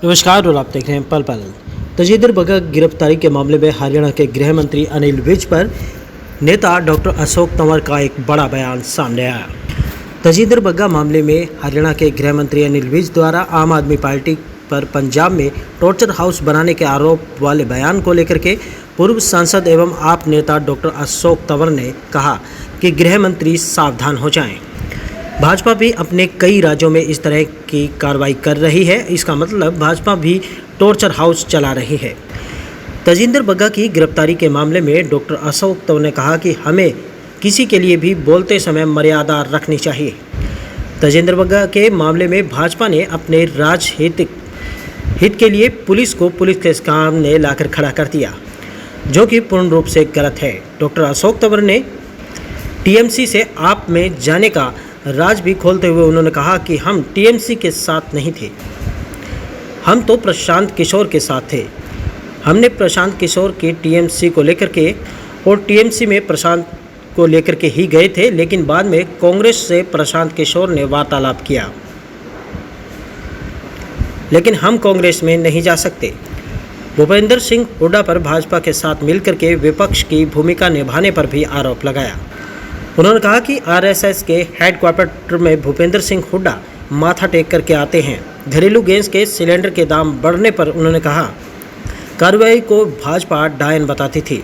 नमस्कार और आप देख रहे हैं पल पल। तजिंदर बग्गा गिरफ्तारी के मामले में हरियाणा के गृह मंत्री अनिल विज पर नेता डॉक्टर अशोक तंवर का एक बड़ा बयान सामने आया। तजिंदर बग्गा मामले में हरियाणा के गृह मंत्री अनिल विज द्वारा आम आदमी पार्टी पर पंजाब में टॉर्चर हाउस बनाने के आरोप वाले बयान को लेकर के पूर्व सांसद एवं आप नेता डॉक्टर अशोक तंवर ने कहा कि गृह मंत्री सावधान हो जाएं। भाजपा भी अपने कई राज्यों में इस तरह की कार्रवाई कर रही है। इसका मतलब भाजपा भी टॉर्चर हाउस चला रही है। तजिंदर बग्गा की गिरफ्तारी के मामले में डॉक्टर अशोक तंवर ने कहा कि हमें किसी के लिए भी बोलते समय मर्यादा रखनी चाहिए। तजिंदर बग्गा के मामले में भाजपा ने अपने राजनीतिक हित के लिए पुलिस को पुलिस के सामने लाकर खड़ा कर दिया, जो कि पूर्ण रूप से गलत है। डॉक्टर अशोक तंवर ने टीएमसी से आप में जाने का राज भी खोलते हुए उन्होंने कहा कि हम टीएमसी के साथ नहीं थे, हम तो प्रशांत किशोर के साथ थे। हमने प्रशांत किशोर के टीएमसी को लेकर के और टीएमसी में प्रशांत को लेकर के ही गए थे, लेकिन बाद में कांग्रेस से प्रशांत किशोर ने वार्तालाप किया, लेकिन हम कांग्रेस में नहीं जा सकते। भूपेंद्र सिंह हुड्डा पर भाजपा के साथ मिलकर के विपक्ष की भूमिका निभाने पर भी आरोप लगाया। उन्होंने कहा कि आरएसएस के हेडक्वार्टर में भूपेंद्र सिंह हुड्डा माथा टेक करके आते हैं। घरेलू गैस के सिलेंडर के दाम बढ़ने पर उन्होंने कहा कार्रवाई को भाजपा डायन बताती थी,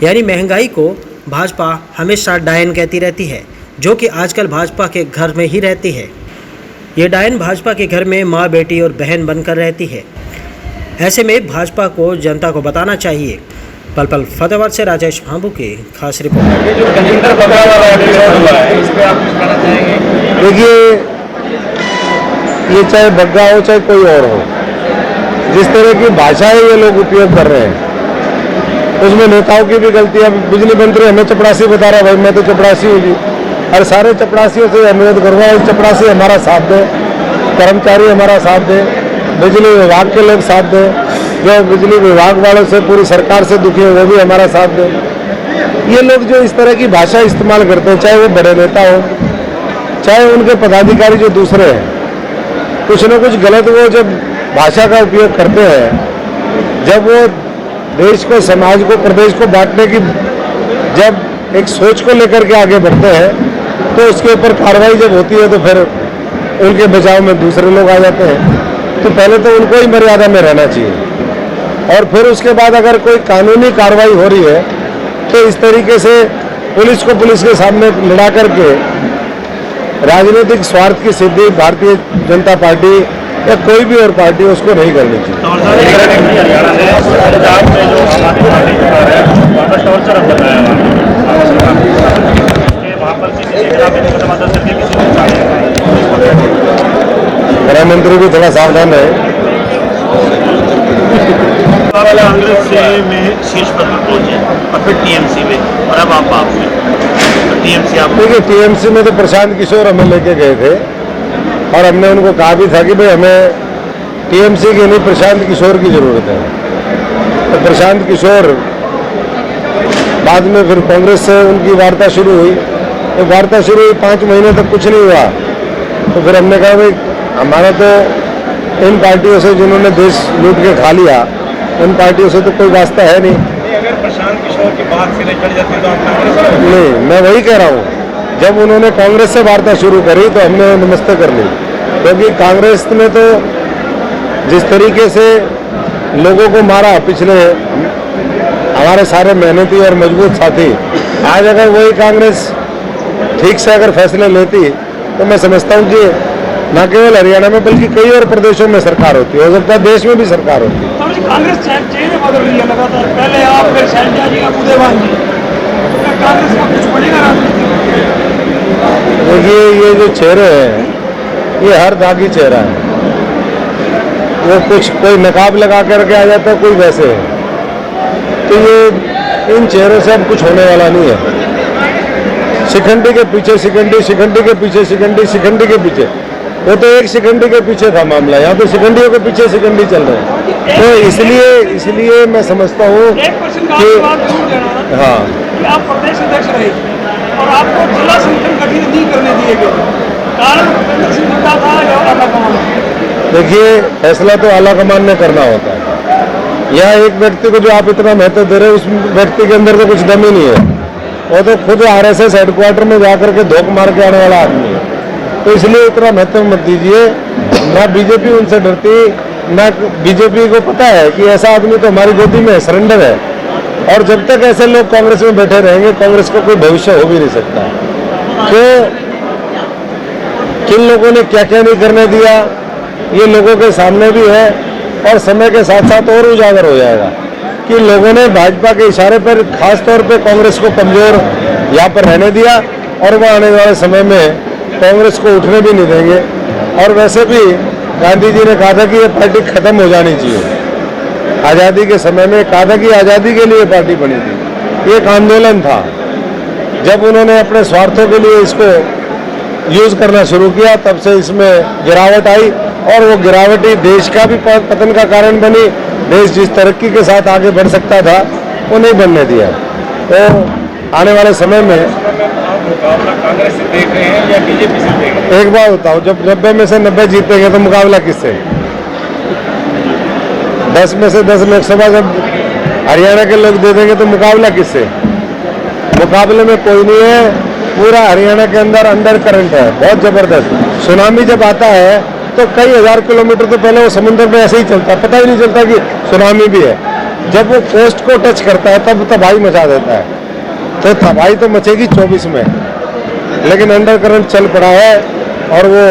यानी महंगाई को भाजपा हमेशा डायन कहती रहती है, जो कि आजकल भाजपा के घर में ही रहती है। ये डायन भाजपा के घर में माँ, बेटी और बहन बनकर रहती है। ऐसे में भाजपा को जनता को बताना चाहिए। पल पल फतेहाबाद से राजेश भांबू की खास रिपोर्ट। ये जो तजिंदर बग्गा वाला एपिसोड हुआ है, इस पे आप कुछ कहना चाहेंगे? देखिए, ये चाहे बग्गा हो चाहे कोई और हो, जिस तरह की भाषाएं ये लोग उपयोग कर रहे हैं उसमें नेताओं की भी गलती है। बिजली मंत्री हमें चपरासी बता रहा है, भाई मैं तो चपरासी हूँ जी। और सारे चपरासियों से अनुरोध करूँगा, चपरासी हमारा साथ दें, कर्मचारी हमारा साथ दें, बिजली विभाग के लोग साथ दें, जो बिजली विभाग वालों से पूरी सरकार से दुखी है वो भी हमारा साथ दें। ये लोग जो इस तरह की भाषा इस्तेमाल करते हैं, चाहे वो बड़े नेता हो चाहे उनके पदाधिकारी जो दूसरे हैं, कुछ न कुछ गलत वो जब भाषा का उपयोग करते हैं, जब वो देश को, समाज को, प्रदेश को बांटने की जब एक सोच को लेकर के आगे बढ़ते हैं, तो उसके ऊपर कार्रवाई जब होती है तो फिर उनके बचाव में दूसरे लोग आ जाते हैं। तो पहले तो उनको ही मर्यादा में रहना चाहिए और फिर उसके बाद अगर कोई कानूनी कार्रवाई हो रही है तो इस तरीके से पुलिस को पुलिस के सामने लड़ा करके राजनीतिक स्वार्थ की सिद्धि भारतीय जनता पार्टी या कोई भी और पार्टी उसको नहीं करनी चाहिए। गृह मंत्री भी थोड़ा सावधान रहे। में शीर्ष पद पर पहुंचे और फिर टीएमसी में, और अब आप में तो टीएमसी आप देखिए, टीएमसी में तो प्रशांत किशोर हमें लेके गए थे और हमने उनको कहा भी था कि भाई हमें टीएमसी की नहीं प्रशांत किशोर की जरूरत है। तो प्रशांत किशोर बाद में फिर कांग्रेस से उनकी वार्ता शुरू हुई, तो वार्ता शुरू हुई 5 महीने तक कुछ नहीं हुआ। तो फिर हमने कहा भाई हमारा तो इन पार्टियों से जिन्होंने देश लूट के खा लिया, उन पार्टियों से तो कोई वास्ता है नहीं। अगर प्रशांत किशोर की बात से निकल जाती तो आप कांग्रेस नहीं, मैं वही कह रहा हूँ, जब उन्होंने कांग्रेस से वार्ता शुरू करी तो हमने नमस्ते कर ली, क्योंकि कांग्रेस ने तो जिस तरीके से लोगों को मारा, पिछले हमारे सारे मेहनती और मजबूत साथी, आज अगर वही कांग्रेस ठीक से अगर फैसले लेती तो मैं समझता हूँ कि न केवल हरियाणा में बल्कि कई और प्रदेशों में सरकार होती है, हो सकता है देश में भी सरकार होती है। कांग्रेस चेहरे बदल रही है लगातार, पहले आप फिर शैलजा जी, अब उदयवान जी, कांग्रेस का कुछ बढ़ेगा राजनीति? देखिए, ये जो चेहरे हैं ये हर दागी चेहरा है, वो कुछ कोई नकाब लगा करके आ जाता है, कोई वैसे है। तो ये इन चेहरों से अब कुछ होने वाला नहीं है। शिखंडी के पीछे शिखंडी, शिखंडी के पीछे शिखंडी, शिखंडी के पीछे, वो तो एक शिखंडी के पीछे था मामला, यहाँ तो शिखंडियों के पीछे शिखंडी चल रहे हैं। तो इसलिए मैं समझता हूँ कि हाँ, आप प्रदेश अध्यक्ष रहे और आपको जिला संगठन गठित नहीं करने दिए गए, कारण भूपेंद्र सिंह हुड्डा था या अलग? देखिए, फैसला तो आला कमान ने करना होता है। या एक व्यक्ति को जो आप इतना महत्व दे रहे हैं, उस व्यक्ति के अंदर तो कुछ दम ही नहीं है। वो तो खुद आरएसएस हेडक्वार्टर में जाकर के धोख मार के आने वाला आदमी है। तो इसलिए इतना महत्व मत दीजिए। ना बीजेपी उनसे डरती, ना बीजेपी को पता है कि ऐसा आदमी तो हमारी गोदी में सरेंडर है। और जब तक ऐसे लोग कांग्रेस में बैठे रहेंगे, कांग्रेस का कोई भविष्य हो भी नहीं सकता। तो किन लोगों ने क्या क्या नहीं करने दिया, ये लोगों के सामने भी है और समय के साथ साथ और उजागर हो जाएगा कि लोगों ने भाजपा के इशारे पर खास तौर पे कांग्रेस को कमजोर यहाँ पर रहने दिया और वो आने वाले समय में कांग्रेस को उठने भी नहीं देंगे। और वैसे भी गांधी जी ने कहा था कि ये पार्टी खत्म हो जानी चाहिए। आज़ादी के समय में कहा था कि आज़ादी के लिए पार्टी बनी थी, ये एक आंदोलन था। जब उन्होंने अपने स्वार्थों के लिए इसको यूज करना शुरू किया, तब से इसमें गिरावट आई और वो गिरावट ही देश का भी पतन का कारण बनी। देश जिस तरक्की के साथ आगे बढ़ सकता था वो नहीं बनने दिया। तो आने वाले समय में कांग्रेस से देख रहे हैं या बीजेपी से देख रहे हैं? एक बात बताओ, जब 90 में से 90 जीतेंगे तो मुकाबला किससे? 10 में से 10 लोकसभा जब हरियाणा के लोग दे देंगे तो मुकाबला किससे? मुकाबले में कोई नहीं है। पूरा हरियाणा के अंदर करंट है बहुत जबरदस्त। सुनामी जब आता है तो कई हजार किलोमीटर तो पहले वो समुद्र में ऐसे ही चलता है, पता ही नहीं चलता कि सुनामी भी है। जब वो कोस्ट को टच करता है तब तबाही मचा देता है। तो तबाही तो मचेगी 24 में, लेकिन अंडर करंट चल पड़ा है और वो